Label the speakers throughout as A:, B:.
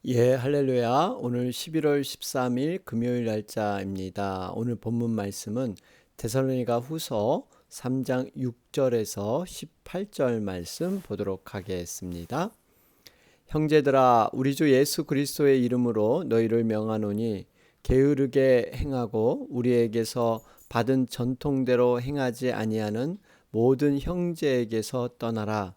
A: 예, 할렐루야. 오늘 11월 13일 금요일 날짜입니다. 오늘 본문 말씀은 데살로니가 후서 3장 6절에서 18절 말씀 보도록 하겠습니다. 형제들아, 우리 주 예수 그리스도의 이름으로 너희를 명하노니 게으르게 행하고 우리에게서 받은 전통대로 행하지 아니하는 모든 형제에게서 떠나라.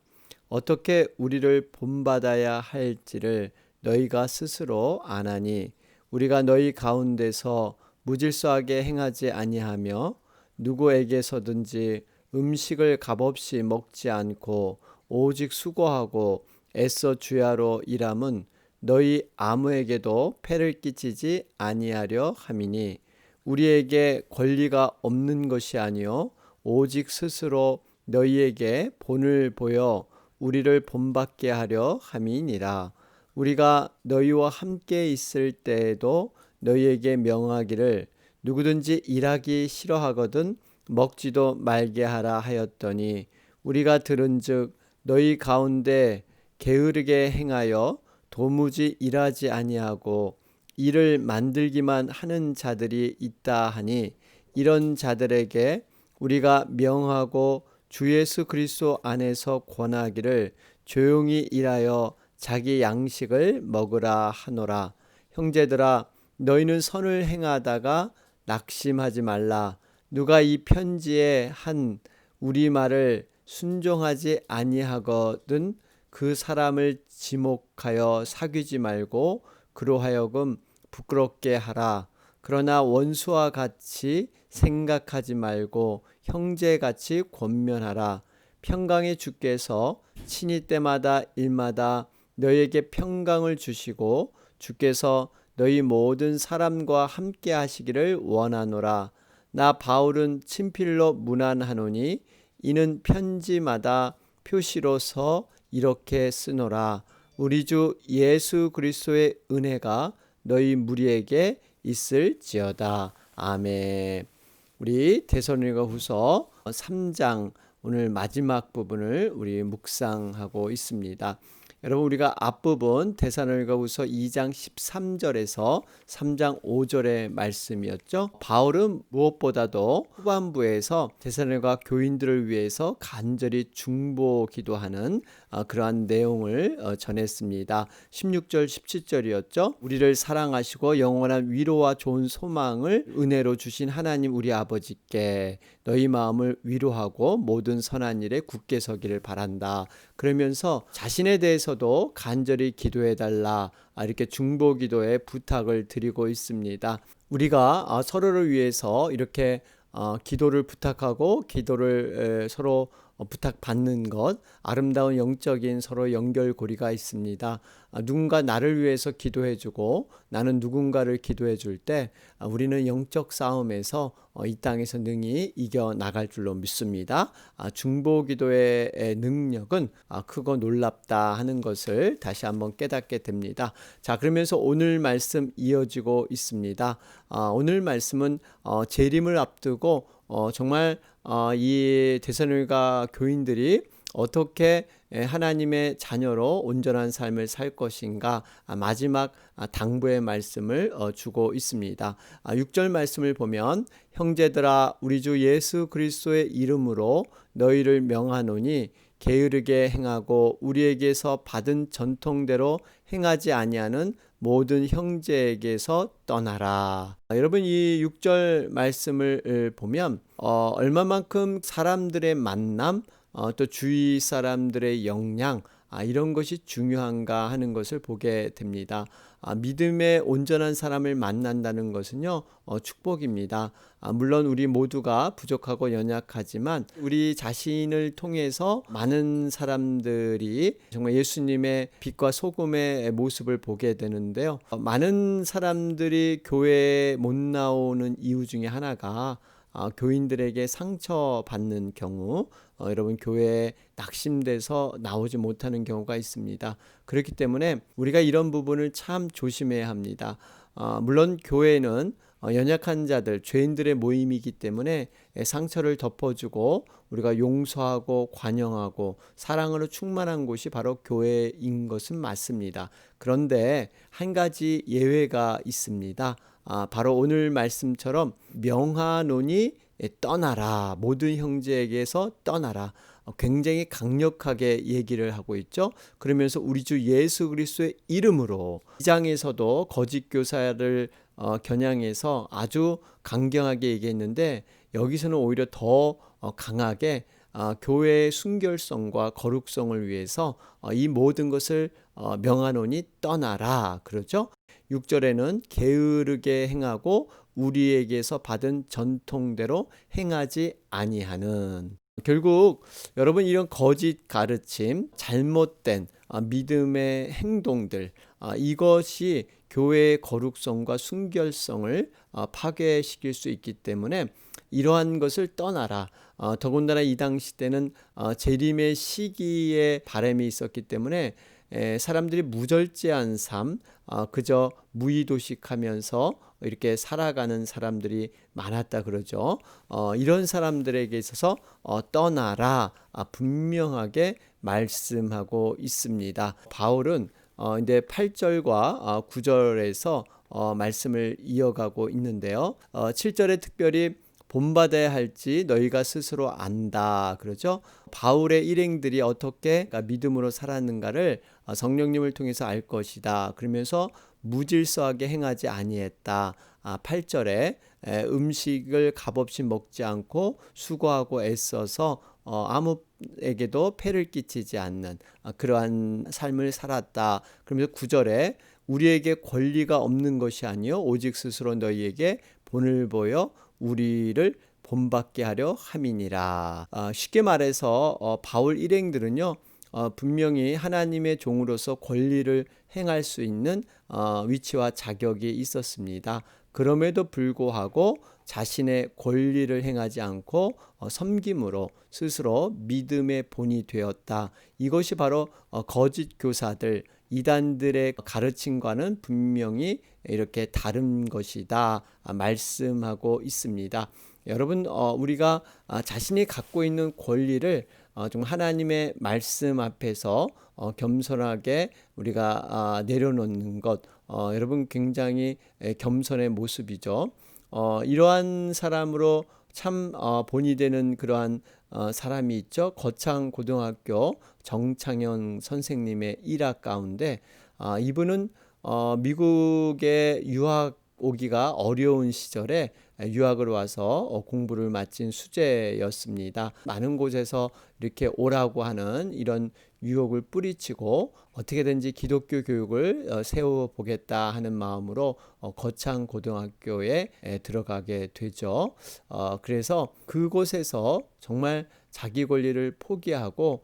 A: 어떻게 우리를 본받아야 할지를 너희가 스스로 아나니 우리가 너희 가운데서 무질서하게 행하지 아니하며 누구에게서든지 음식을 값없이 먹지 않고 오직 수고하고 애써 주야로 일함은 너희 아무에게도 폐를 끼치지 아니하려 함이니 우리에게 권리가 없는 것이 아니요 오직 스스로 너희에게 본을 보여 우리를 본받게 하려 함이니라. 우리가 너희와 함께 있을 때에도 너희에게 명하기를 누구든지 일하기 싫어하거든 먹지도 말게 하라 하였더니 우리가 들은즉 너희 가운데 게으르게 행하여 도무지 일하지 아니하고 일을 만들기만 하는 자들이 있다 하니 이런 자들에게 우리가 명하고 주 예수 그리스도 안에서 권하기를 조용히 일하여 자기 양식을 먹으라 하노라. 형제들아, 너희는 선을 행하다가 낙심하지 말라. 누가 이 편지에 한 우리 말을 순종하지 아니하거든 그 사람을 지목하여 사귀지 말고 그로 하여금 부끄럽게 하라. 그러나 원수와 같이 생각하지 말고 형제같이 권면하라. 평강의 주께서 친히 때마다 일마다 너희에게 평강을 주시고 주께서 너희 모든 사람과 함께 하시기를 원하노라. 나 바울은 친필로 문안하노니 이는 편지마다 표시로서 이렇게 쓰노라. 우리 주 예수 그리스도의 은혜가 너희 무리에게 있을지어다. 아멘. 우리 데살로니가 후서 3장 오늘 마지막 부분을 우리 묵상하고 있습니다. 여러분, 우리가 앞부분 데살로니가 후서 2장 13절에서 3장 5절의 말씀이었죠. 바울은 무엇보다도 후반부에서 데살로니가 교인들을 위해서 간절히 중보 기도하는 그러한 내용을 전했습니다. 16절 17절이었죠. 우리를 사랑하시고 영원한 위로와 좋은 소망을 은혜로 주신 하나님 우리 아버지께 너희 마음을 위로하고 모든 선한 일에 굳게 서기를 바란다. 그러면서 자신에 대해서도 간절히 기도해달라, 이렇게 중보기도의 부탁을 드리고 있습니다. 우리가 서로를 위해서 이렇게 기도를 부탁하고 기도를 서로 부탁받는 것, 아름다운 영적인 서로 연결고리가 있습니다. 누군가 나를 위해서 기도해주고 나는 누군가를 기도해줄 때 우리는 영적 싸움에서 이 땅에서 능히 이겨나갈 줄로 믿습니다. 중보기도의 능력은 크고 놀랍다 하는 것을 다시 한번 깨닫게 됩니다. 자, 그러면서 오늘 말씀 이어지고 있습니다. 오늘 말씀은 재림을 앞두고 정말 이 데살로니가 교인들이 어떻게 하나님의 자녀로 온전한 삶을 살 것인가 마지막 당부의 말씀을 주고 있습니다. 6절 말씀을 보면 형제들아 우리 주 예수 그리스도의 이름으로 너희를 명하노니 게으르게 행하고 우리에게서 받은 전통대로 행하지 아니하는 모든 형제에게서 떠나라. 여러분, 이 6절 말씀을 보면 얼마만큼 사람들의 만남, 또 주위 사람들의 역량, 이런 것이 중요한가 하는 것을 보게 됩니다. 믿음의 온전한 사람을 만난다는 것은요, 축복입니다. 물론 우리 모두가 부족하고 연약하지만 우리 자신을 통해서 많은 사람들이 정말 예수님의 빛과 소금의 모습을 보게 되는데요. 많은 사람들이 교회에 못 나오는 이유 중에 하나가 교인들에게 상처받는 경우, 여러분 교회에 낙심돼서 나오지 못하는 경우가 있습니다. 그렇기 때문에 우리가 이런 부분을 참 조심해야 합니다. 물론 교회는 연약한 자들, 죄인들의 모임이기 때문에 상처를 덮어주고 우리가 용서하고 관용하고 사랑으로 충만한 곳이 바로 교회인 것은 맞습니다. 그런데 한 가지 예외가 있습니다. 바로 오늘 말씀처럼 명하노니 떠나라. 모든 형제에게서 떠나라. 굉장히 강력하게 얘기를 하고 있죠. 그러면서 우리 주 예수 그리스도의 이름으로 2장에서도 거짓 교사를 겨냥해서 아주 강경하게 얘기했는데 여기서는 오히려 더 강하게 교회의 순결성과 거룩성을 위해서 이 모든 것을 명하노니 떠나라 그러죠. 6절에는 게으르게 행하고 우리에게서 받은 전통대로 행하지 아니하는. 결국 여러분 이런 거짓 가르침, 잘못된 믿음의 행동들, 이것이 교회의 거룩성과 순결성을 파괴시킬 수 있기 때문에 이러한 것을 떠나라. 더군다나 이 당시 때는 재림의 시기에 바람이 있었기 때문에 사람들이 무절제한 삶, 그저 무의도식하면서 이렇게 살아가는 사람들이 많았다 그러죠. 이런 사람들에게 있어서 떠나라 분명하게 말씀하고 있습니다. 바울은 이제 8절과 9절에서 말씀을 이어가고 있는데요. 7절에 특별히 본받아야 할지 너희가 스스로 안다 그러죠. 바울의 일행들이 어떻게 믿음으로 살았는가를 성령님을 통해서 알 것이다. 그러면서 무질서하게 행하지 아니했다. 8절에 음식을 값없이 먹지 않고 수고하고 애써서 아무에게도 폐를 끼치지 않는 그러한 삶을 살았다. 그러면서 9절에 우리에게 권리가 없는 것이 아니요 오직 스스로 너희에게 본을 보여 우리를 본받게 하려 함이니라. 쉽게 말해서 바울 일행들은요 분명히 하나님의 종으로서 권리를 행할 수 있는 위치와 자격이 있었습니다. 그럼에도 불구하고 자신의 권리를 행하지 않고 섬김으로 스스로 믿음의 본이 되었다. 이것이 바로 거짓 교사들, 이단들의 가르침과는 분명히 이렇게 다른 것이다 말씀하고 있습니다. 여러분 우리가 자신이 갖고 있는 권리를 좀 하나님의 말씀 앞에서 겸손하게 우리가 내려놓는 것 여러분 굉장히 겸손의 모습이죠. 이러한 사람으로 참 본이 되는 그러한 사람이 있죠. 거창고등학교 정창현 선생님의 일학 가운데 이분은 미국에 유학 오기가 어려운 시절에 유학을 와서 공부를 마친 수재였습니다. 많은 곳에서 이렇게 오라고 하는 이런 유혹을 뿌리치고 어떻게든지 기독교 교육을 세워보겠다 하는 마음으로 거창고등학교에 들어가게 되죠. 그래서 그곳에서 정말 자기 권리를 포기하고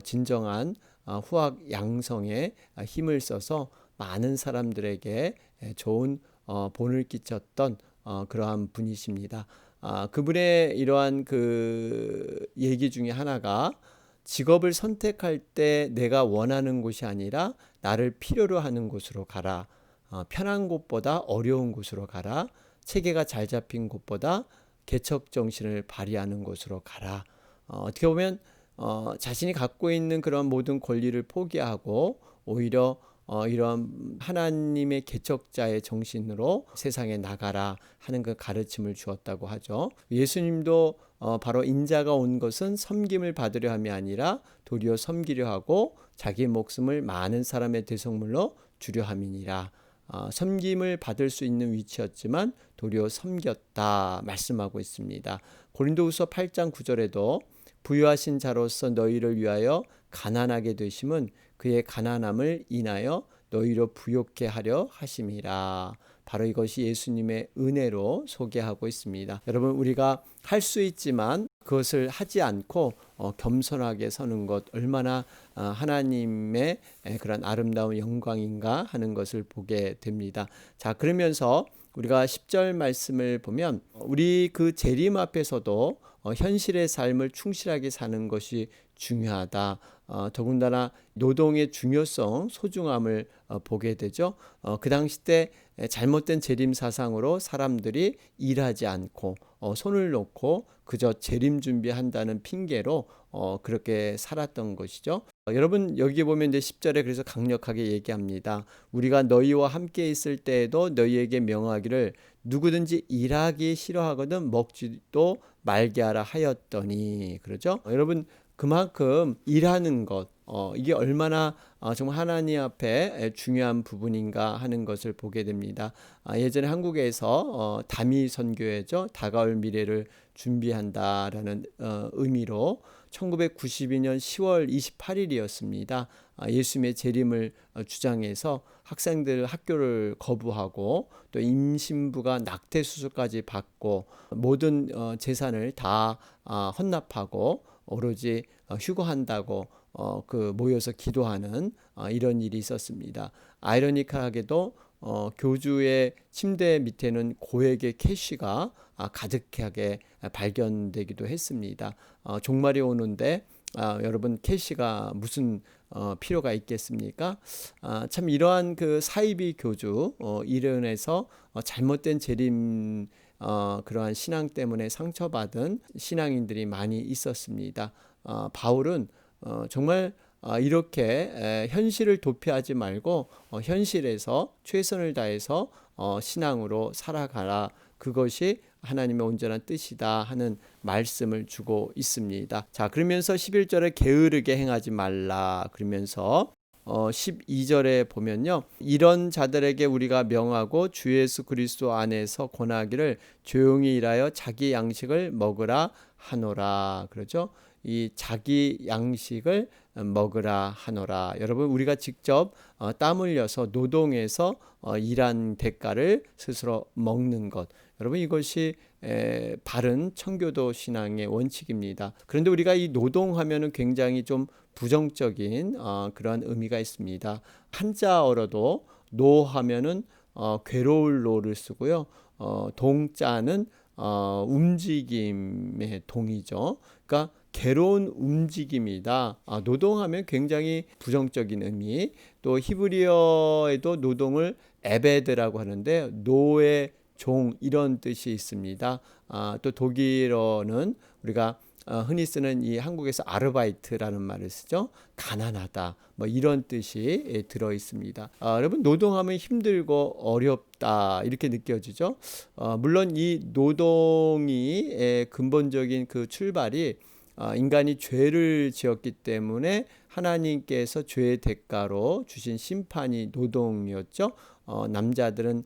A: 진정한 후학 양성에 힘을 써서 많은 사람들에게 좋은 본을 끼쳤던 그러한 분이십니다. 그분의 이러한 그 얘기 중에 하나가 직업을 선택할 때 내가 원하는 곳이 아니라 나를 필요로 하는 곳으로 가라. 편한 곳보다 어려운 곳으로 가라. 체계가 잘 잡힌 곳보다 개척 정신을 발휘하는 곳으로 가라. 어떻게 보면 자신이 갖고 있는 그런 모든 권리를 포기하고 오히려 이러한 하나님의 개척자의 정신으로 세상에 나가라 하는 그 가르침을 주었다고 하죠. 예수님도 바로 인자가 온 것은 섬김을 받으려 함이 아니라 도리어 섬기려 하고 자기 목숨을 많은 사람의 대속물로 주려 함이니라. 섬김을 받을 수 있는 위치였지만 도리어 섬겼다 말씀하고 있습니다. 고린도후서 8장 9절에도 부유하신 자로서 너희를 위하여 가난하게 되심은 그의 가난함을 인하여 너희로 부욕케 하려 하심이라. 바로 이것이 예수님의 은혜로 소개하고 있습니다. 여러분 우리가 할 수 있지만 그것을 하지 않고 겸손하게 서는 것 얼마나 하나님의 그런 아름다운 영광인가 하는 것을 보게 됩니다. 자 그러면서 우리가 10절 말씀을 보면 우리 그 재림 앞에서도 현실의 삶을 충실하게 사는 것이 중요하다. 더군다나 노동의 중요성, 소중함을 보게 되죠. 그 당시 때 잘못된 재림 사상으로 사람들이 일하지 않고 손을 놓고 그저 재림 준비한다는 핑계로 그렇게 살았던 것이죠. 여러분 여기 보면 이제 10절에 그래서 강력하게 얘기합니다. 우리가 너희와 함께 있을 때에도 너희에게 명하기를 누구든지 일하기 싫어하거든 먹지도 말게 하라 하였더니, 그러죠. 여러분 그만큼 일하는 것, 이게 얼마나 정말 하나님 앞에 중요한 부분인가 하는 것을 보게 됩니다. 예전에 한국에서 다미 선교회죠. 다가올 미래를 준비한다라는 의미로 1992년 10월 28일이었습니다. 예수님의 재림을 주장해서 학생들 학교를 거부하고 또 임신부가 낙태 수술까지 받고 모든 재산을 다 헌납하고 오로지 휴거한다고 그 모여서 기도하는 이런 일이 있었습니다. 아이러니컬하게도 교주의 침대 밑에는 고액의 캐시가 가득하게 발견되기도 했습니다. 종말이 오는데 여러분 캐시가 무슨 필요가 있겠습니까? 참 이러한 그 사이비 교주 이른에서 잘못된 재림 그러한 신앙 때문에 상처받은 신앙인들이 많이 있었습니다. 바울은 정말 이렇게 현실을 도피하지 말고 현실에서 최선을 다해서 신앙으로 살아가라. 그것이 하나님의 온전한 뜻이다 하는 말씀을 주고 있습니다. 자, 그러면서 11절에 게으르게 행하지 말라. 그러면서 12절에 보면요. 이런 자들에게 우리가 명하고 주 예수 그리스도 안에서 권하기를 조용히 일하여 자기 양식을 먹으라 하노라. 그렇죠? 이 자기 양식을 먹으라 하노라. 여러분 우리가 직접 땀 흘려서 노동해서 일한 대가를 스스로 먹는 것. 여러분 이것이 바른 청교도 신앙의 원칙입니다. 그런데 우리가 이 노동하면은 굉장히 좀 부정적인 그러한 의미가 있습니다. 한자어로도 노하면은 괴로울 노를 쓰고요. 동자는 움직임의 동이죠. 그러니까 괴로운 움직임이다. 노동하면 굉장히 부정적인 의미. 또 히브리어에도 노동을 에베드라고 하는데 노의 종 이런 뜻이 있습니다. 또 독일어는 우리가 흔히 쓰는 이 한국에서 아르바이트라는 말을 쓰죠. 가난하다. 뭐 이런 뜻이 들어 있습니다. 여러분 노동하면 힘들고 어렵다 이렇게 느껴지죠. 물론 이 노동이 근본적인 그 출발이 인간이 죄를 지었기 때문에 하나님께서 죄의 대가로 주신 심판이 노동이었죠. 남자들은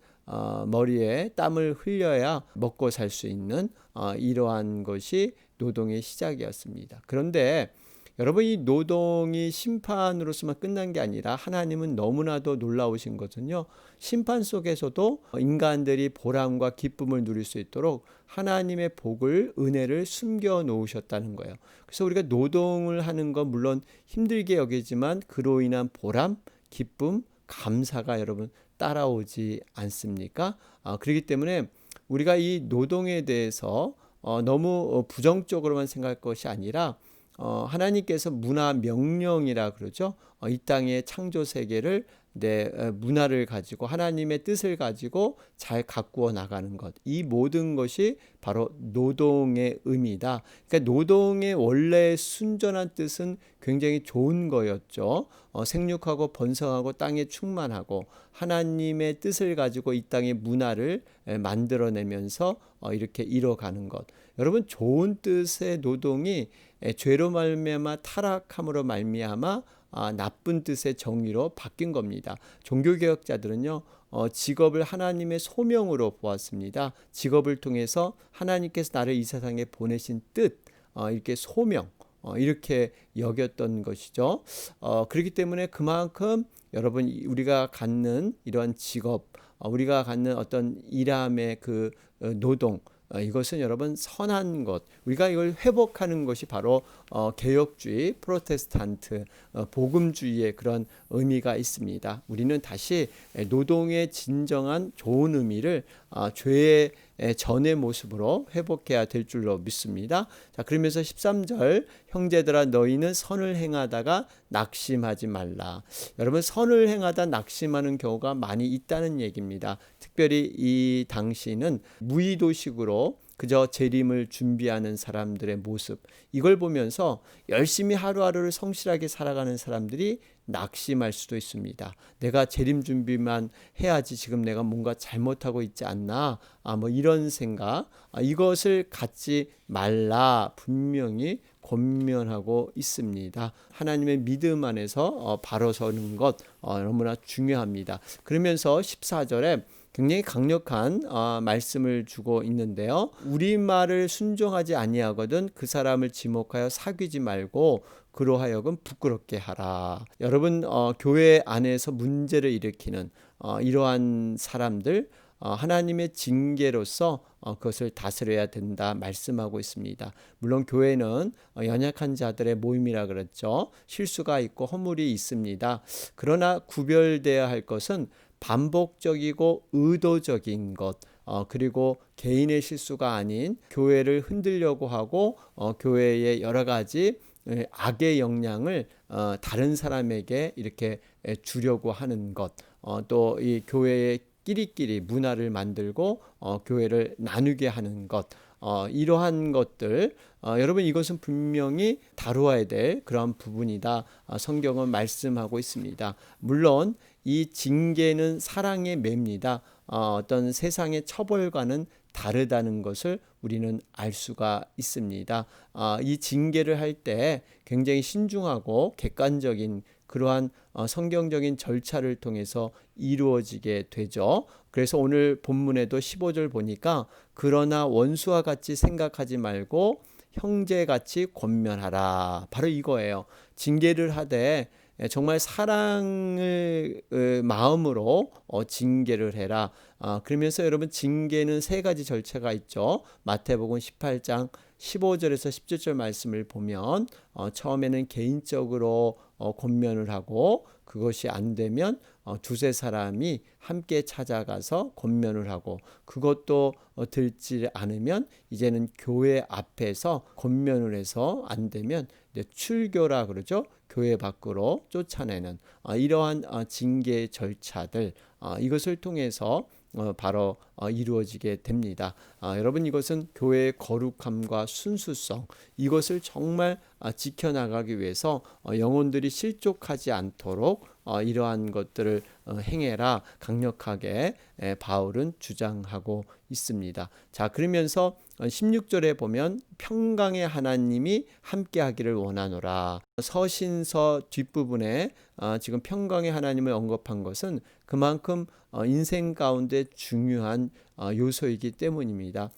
A: 머리에 땀을 흘려야 먹고 살 수 있는 이러한 것이 노동의 시작이었습니다. 그런데 여러분 이 노동이 심판으로서만 끝난 게 아니라 하나님은 너무나도 놀라우신 것은요. 심판 속에서도 인간들이 보람과 기쁨을 누릴 수 있도록 하나님의 복을 은혜를 숨겨 놓으셨다는 거예요. 그래서 우리가 노동을 하는 건 물론 힘들게 여기지만 그로 인한 보람, 기쁨, 감사가 여러분 따라오지 않습니까? 그렇기 때문에 우리가 이 노동에 대해서 너무 부정적으로만 생각할 것이 아니라 하나님께서 문화 명령이라 그러죠. 이 땅의 창조 세계를 문화를 가지고 하나님의 뜻을 가지고 잘 가꾸어 나가는 것. 이 모든 것이 바로 노동의 의미다. 그러니까 노동의 원래 순전한 뜻은 굉장히 좋은 거였죠. 생육하고 번성하고 땅에 충만하고 하나님의 뜻을 가지고 이 땅의 문화를 만들어내면서 이렇게 이뤄가는 것. 여러분 좋은 뜻의 노동이 죄로 말미암아 타락함으로 말미암아 나쁜 뜻의 정의로 바뀐 겁니다. 종교개혁자들은요 직업을 하나님의 소명으로 보았습니다. 직업을 통해서 하나님께서 나를 이 세상에 보내신 뜻, 이렇게 소명, 이렇게 여겼던 것이죠. 그렇기 때문에 그만큼 여러분 우리가 갖는 이러한 직업, 우리가 갖는 어떤 일함의 그 노동, 이것은 여러분 선한 것, 우리가 이걸 회복하는 것이 바로 개혁주의, 프로테스탄트, 복음주의의 그런 의미가 있습니다. 우리는 다시 노동의 진정한 좋은 의미를 죄의 전의 모습으로 회복해야 될 줄로 믿습니다. 자, 그러면서 13절 형제들아 너희는 선을 행하다가 낙심하지 말라. 여러분 선을 행하다 낙심하는 경우가 많이 있다는 얘기입니다. 특별히 이 당시는 무의도식으로 그저 재림을 준비하는 사람들의 모습, 이걸 보면서 열심히 하루하루를 성실하게 살아가는 사람들이 낙심할 수도 있습니다. 내가 재림 준비만 해야지 지금 내가 뭔가 잘못하고 있지 않나, 뭐 이런 생각, 이것을 갖지 말라 분명히 권면하고 있습니다. 하나님의 믿음 안에서 바로 서는 것 너무나 중요합니다. 그러면서 14절에 굉장히 강력한 말씀을 주고 있는데요. 우리 말을 순종하지 아니하거든 그 사람을 지목하여 사귀지 말고 그로 하여금 부끄럽게 하라. 여러분 교회 안에서 문제를 일으키는 이러한 사람들 하나님의 징계로서 그것을 다스려야 된다 말씀하고 있습니다. 물론 교회는 연약한 자들의 모임이라 그랬죠. 실수가 있고 허물이 있습니다. 그러나 구별되어야 할 것은 반복적이고 의도적인 것, 그리고 개인의 실수가 아닌 교회를 흔들려고 하고 교회의 여러 가지 악의 영향을 다른 사람에게 이렇게 주려고 하는 것, 또 이 교회의 끼리끼리 문화를 만들고 교회를 나누게 하는 것, 이러한 것들 여러분 이것은 분명히 다루어야 될 그런 부분이다. 성경은 말씀하고 있습니다. 물론 이 징계는 사랑의 매입니다. 어떤 세상의 처벌과는 다르다는 것을 우리는 알 수가 있습니다. 이 징계를 할 때 굉장히 신중하고 객관적인 그러한 성경적인 절차를 통해서 이루어지게 되죠. 그래서 오늘 본문에도 15절 보니까 그러나 원수와 같이 생각하지 말고 형제같이 권면하라. 바로 이거예요. 징계를 하되 정말 사랑을 마음으로 징계를 해라. 그러면서 여러분 징계는 세 가지 절차가 있죠. 마태복음 18장 15절에서 17절 말씀을 보면 처음에는 개인적으로 권면을 하고 그것이 안 되면 두세 사람이 함께 찾아가서 권면을 하고 그것도 들지 않으면 이제는 교회 앞에서 권면을 해서 안 되면 출교라 그러죠. 교회 밖으로 쫓아내는 이러한 징계 절차들 이것을 통해서 바로 이루어지게 됩니다. 여러분 이것은 교회의 거룩함과 순수성 이것을 정말 지켜나가기 위해서 영혼들이 실족하지 않도록 이러한 것들을 행해라 강력하게 바울은 주장하고 있습니다. 자 그러면서 16절에 보면 평강의 하나님이 함께하기를 원하노라. 서신서 뒷부분에 지금 평강의 하나님을 언급한 것은 그만큼 인생 가운데 중요한 요소이기 때문입니다.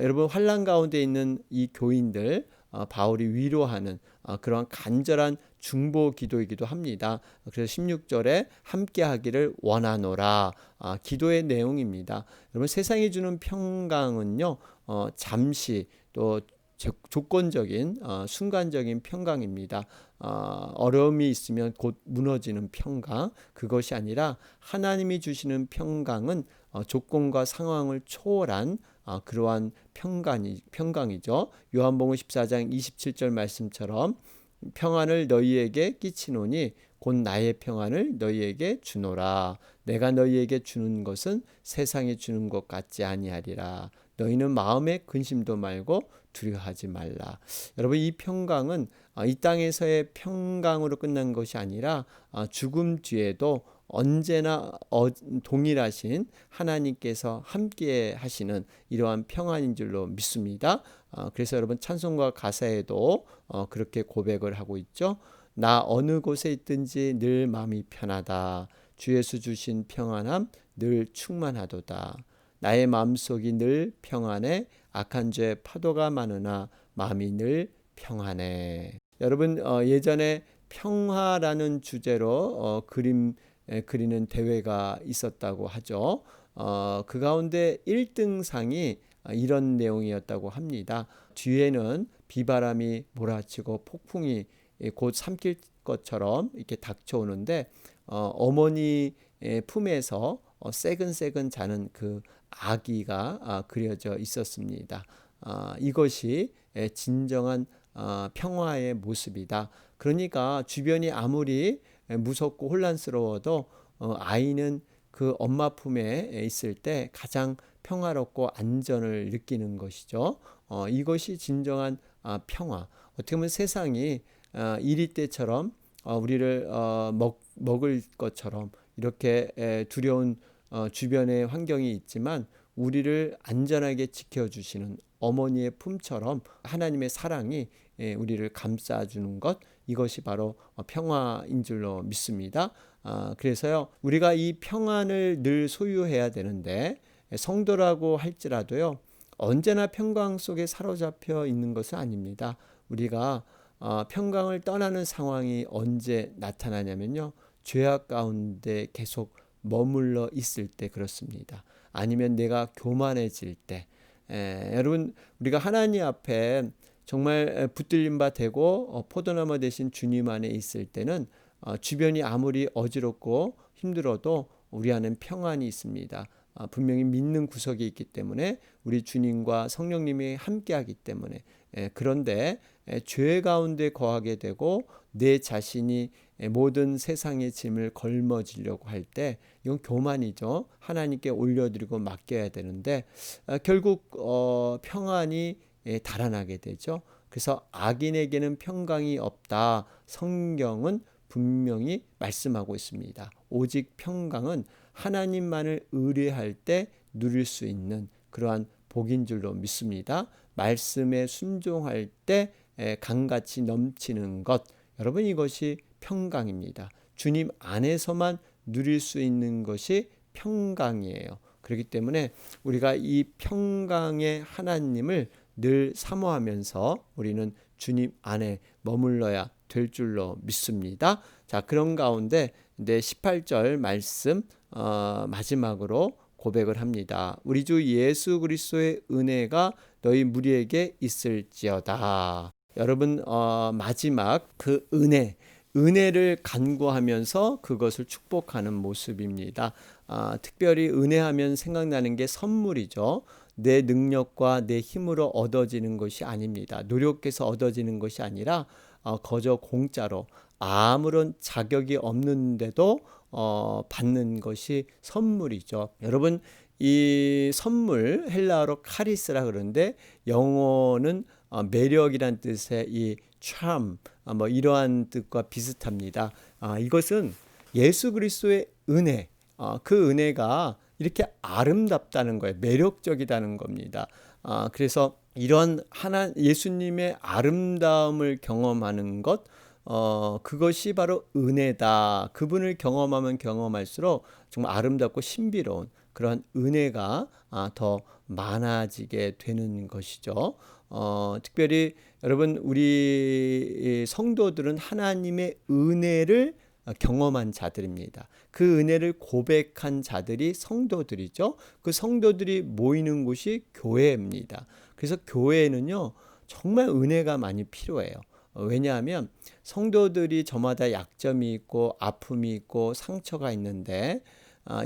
A: 여러분 환난 가운데 있는 이 교인들 바울이 위로하는 그런 간절한 중보 기도이기도 합니다. 그래서 16절에 함께 하기를 원하노라 기도의 내용입니다. 여러분 세상이 주는 평강은요 잠시 또 조건적인 순간적인 평강입니다. 어려움이 있으면 곧 무너지는 평강 그것이 아니라 하나님이 주시는 평강은 조건과 상황을 초월한 그러한 평강이죠. 요한복음 14장 27절 말씀처럼 평안을 너희에게 끼치노니 곧 나의 평안을 너희에게 주노라. 내가 너희에게 주는 것은 세상이 주는 것 같지 아니하리라. 너희는 마음에 근심도 말고 두려워하지 말라. 여러분 이 평강은 이 땅에서의 평강으로 끝난 것이 아니라 죽음 뒤에도 언제나 동일하신 하나님께서 함께 하시는 이러한 평안인 줄로 믿습니다. 그래서 여러분 찬송가 가사에도 그렇게 고백을 하고 있죠. 나 어느 곳에 있든지 늘 마음이 편하다. 주 예수 주신 평안함 늘 충만하도다. 나의 마음속이 늘 평안해. 악한 죄 파도가 많으나 마음이 늘 평안해. 여러분 예전에 평화라는 주제로 그리는 대회가 있었다고 하죠. 그 가운데 1등상이 이런 내용이었다고 합니다. 뒤에는 비바람이 몰아치고 폭풍이 곧 삼킬 것처럼 이렇게 닥쳐오는데 어머니 품에서 새근새근 자는 그 아기가 그려져 있었습니다. 이것이 진정한 평화의 모습이다. 그러니까 주변이 아무리 무섭고 혼란스러워도 아이는 그 엄마 품에 있을 때 가장 평화롭고 안전을 느끼는 것이죠. 이것이 진정한 평화. 어떻게 보면 세상이 이리 때처럼 우리를 먹을 것처럼 이렇게 두려운 주변의 환경이 있지만 우리를 안전하게 지켜주시는 어머니의 품처럼 하나님의 사랑이 우리를 감싸주는 것, 이것이 바로 평화인 줄로 믿습니다. 그래서요, 우리가 이 평안을 늘 소유해야 되는데 성도라고 할지라도요, 언제나 평강 속에 사로잡혀 있는 것은 아닙니다. 우리가 평강을 떠나는 상황이 언제 나타나냐면요, 죄악 가운데 계속 머물러 있을 때 그렇습니다. 아니면 내가 교만해질 때. 여러분, 우리가 하나님 앞에 정말 붙들림 바 되고 포도나무 대신 주님 안에 있을 때는 주변이 아무리 어지럽고 힘들어도 우리 안에는 평안이 있습니다. 분명히 믿는 구석이 있기 때문에, 우리 주님과 성령님이 함께하기 때문에. 그런데 죄 가운데 거하게 되고 내 자신이 모든 세상의 짐을 걸머지려고 할 때, 이건 교만이죠. 하나님께 올려드리고 맡겨야 되는데 결국 평안이 달아나게 되죠. 그래서 악인에게는 평강이 없다. 성경은 분명히 말씀하고 있습니다. 오직 평강은 하나님만을 의뢰할 때 누릴 수 있는 그러한 복인 줄로 믿습니다. 말씀에 순종할 때 강같이 넘치는 것, 여러분, 이것이 평강입니다. 주님 안에서만 누릴 수 있는 것이 평강이에요. 그렇기 때문에 우리가 이 평강의 하나님을 늘 사모하면서 우리는 주님 안에 머물러야 될 줄로 믿습니다. 자, 그런 가운데 내 18절 말씀 마지막으로 고백을 합니다. 우리 주 예수 그리스도의 은혜가 너희 무리에게 있을지어다. 여러분, 마지막 그 은혜를 간구하면서 그것을 축복하는 모습입니다. 특별히 은혜하면 생각나는 게 선물이죠. 내 능력과 내 힘으로 얻어지는 것이 아닙니다. 노력해서 얻어지는 것이 아니라 거저 공짜로 아무런 자격이 없는데도 받는 것이 선물이죠. 여러분, 이 선물, 헬라어로 카리스라 그러는데 영어는 매력이란 뜻의 이 charm, 뭐 이러한 뜻과 비슷합니다. 이것은 예수 그리스도의 은혜, 그 은혜가 이렇게 아름답다는 거예요. 매력적이다는 겁니다. 그래서 이런 예수님의 아름다움을 경험하는 것, 그것이 바로 은혜다. 그분을 경험하면 경험할수록 정말 아름답고 신비로운 그런 은혜가 더 많아지게 되는 것이죠. 특별히 여러분, 우리 성도들은 하나님의 은혜를 경험한 자들입니다. 그 은혜를 고백한 자들이 성도들이죠. 그 성도들이 모이는 곳이 교회입니다. 그래서 교회는요, 정말 은혜가 많이 필요해요. 왜냐하면 성도들이 저마다 약점이 있고 아픔이 있고 상처가 있는데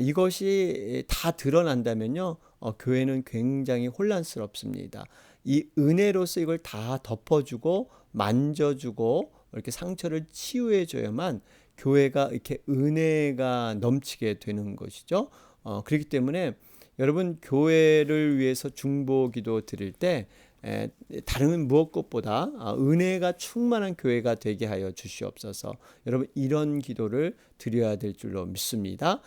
A: 이것이 다 드러난다면요, 교회는 굉장히 혼란스럽습니다. 이 은혜로서 이걸 다 덮어주고 만져주고 이렇게 상처를 치유해줘야만 교회가 이렇게 은혜가 넘치게 되는 것이죠. 그렇기 때문에 여러분, 교회를 위해서 중보기도 드릴 때 다른 무엇것보다 은혜가 충만한 교회가 되게 하여 주시옵소서. 여러분, 이런 기도를 드려야 될 줄로 믿습니다.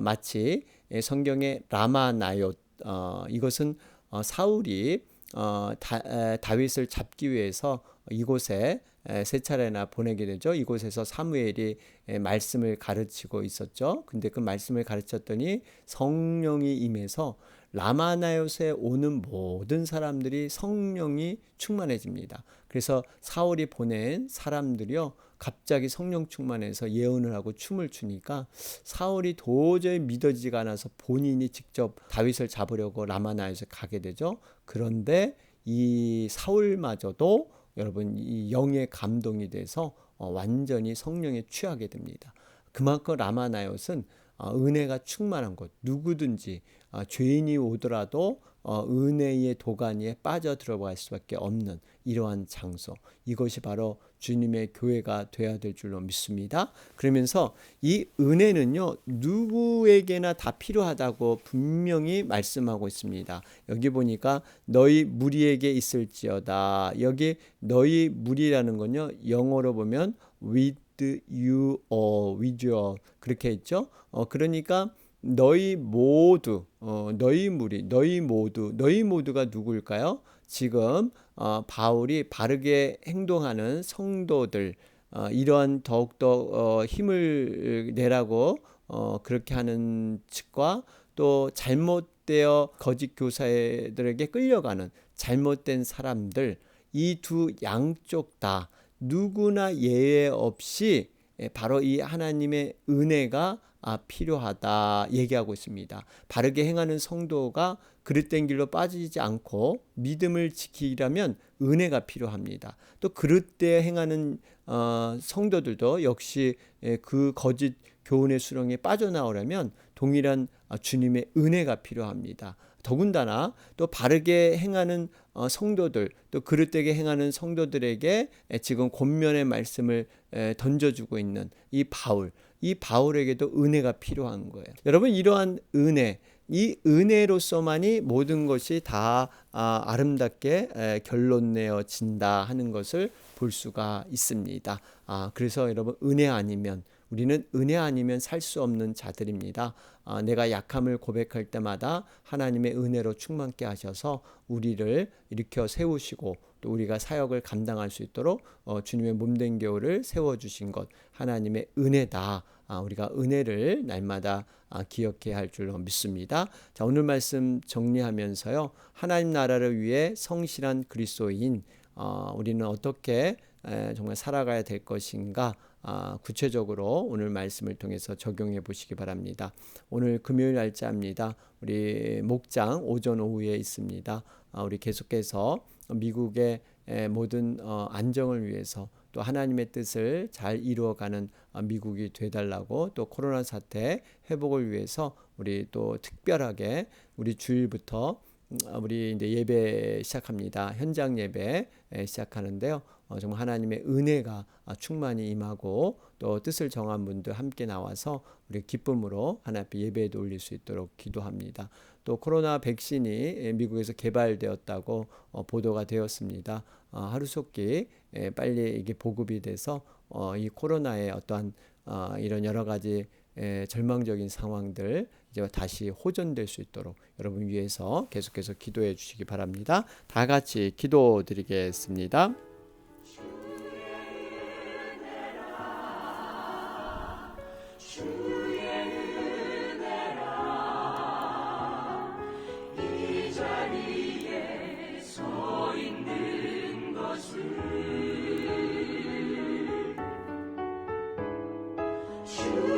A: 마치 성경의 라마나옳, 이것은 사울이 다윗을 잡기 위해서 이곳에 세 차례나 보내게 되죠. 이곳에서 사무엘이 말씀을 가르치고 있었죠. 근데 그 말씀을 가르쳤더니 성령이 임해서 라마나요스에 오는 모든 사람들이 성령이 충만해집니다. 그래서 사울이 보낸 사람들이요, 갑자기 성령 충만해서 예언을 하고 춤을 추니까 사울이 도저히 믿어지지가 않아서 본인이 직접 다윗을 잡으려고 라마나요스에 가게 되죠. 그런데 이 사울마저도 여러분, 이 영의 감동이 돼서 완전히 성령에 취하게 됩니다. 그만큼 라마나요스는 은혜가 충만한 곳, 누구든지 죄인이 오더라도 은혜의 도가니에 빠져 들어갈 수밖에 없는 이러한 장소, 이것이 바로 주님의 교회가 되어야 될 줄로 믿습니다. 그러면서 이 은혜는요, 누구에게나 다 필요하다고 분명히 말씀하고 있습니다. 여기 보니까 너희 무리에게 있을지어다. 여기 너희 무리라는 건요, 영어로 보면 with you or with you 그렇게 있죠. 그러니까 너희 모두, 너희 무리, 너희 모두가 누구일까요? 지금 바울이 바르게 행동하는 성도들, 이러한 더욱더 힘을 내라고 그렇게 하는 측과 또 잘못되어 거짓 교사들에게 끌려가는 잘못된 사람들, 이 두 양쪽 다 누구나 예외 없이 바로 이 하나님의 은혜가 필요하다 얘기하고 있습니다. 바르게 행하는 성도가 그릇된 길로 빠지지 않고 믿음을 지키려면 은혜가 필요합니다. 또 그릇되어 행하는 성도들도 역시 그 거짓 교훈의 수렁에 빠져나오려면 동일한 주님의 은혜가 필요합니다. 더군다나 또 바르게 행하는 성도들, 또 그릇되게 행하는 성도들에게 지금 권면의 말씀을 던져주고 있는 이 바울에게도 은혜가 필요한 거예요. 여러분, 이러한 은혜, 이 은혜로서만이 모든 것이 다 아름답게 결론내어진다 하는 것을 볼 수가 있습니다. 그래서 여러분, 우리는 은혜 아니면 살 수 없는 자들입니다. 내가 약함을 고백할 때마다 하나님의 은혜로 충만케 하셔서 우리를 일으켜 세우시고 또 우리가 사역을 감당할 수 있도록 주님의 몸된 교회를 세워주신 것, 하나님의 은혜다. 우리가 은혜를 날마다 기억해야 할 줄로 믿습니다. 자, 오늘 말씀 정리하면서요, 하나님 나라를 위해 성실한 그리스도인, 우리는 어떻게 정말 살아가야 될 것인가, 구체적으로 오늘 말씀을 통해서 적용해 보시기 바랍니다. 오늘 금요일 날짜입니다. 우리 목장 오전 오후에 있습니다. 우리 계속해서 미국의 모든 안정을 위해서 또 하나님의 뜻을 잘 이루어가는 미국이 되달라고, 또 코로나 사태 회복을 위해서 우리 또 특별하게 우리 주일부터 우리 이제 예배 시작합니다. 현장 예배 시작하는데요. 정말 하나님의 은혜가 충만히 임하고 또 뜻을 정한 분들 함께 나와서 우리 기쁨으로 하나님 앞에 예배에도 올릴 수 있도록 기도합니다. 또 코로나 백신이 미국에서 개발되었다고 보도가 되었습니다. 하루속히 빨리 이게 보급이 돼서 이 코로나의 어떠한 이런 여러 가지 절망적인 상황들 이제 다시 호전될 수 있도록 여러분 위해서 계속해서 기도해 주시기 바랍니다. 다 같이 기도드리겠습니다.
B: 주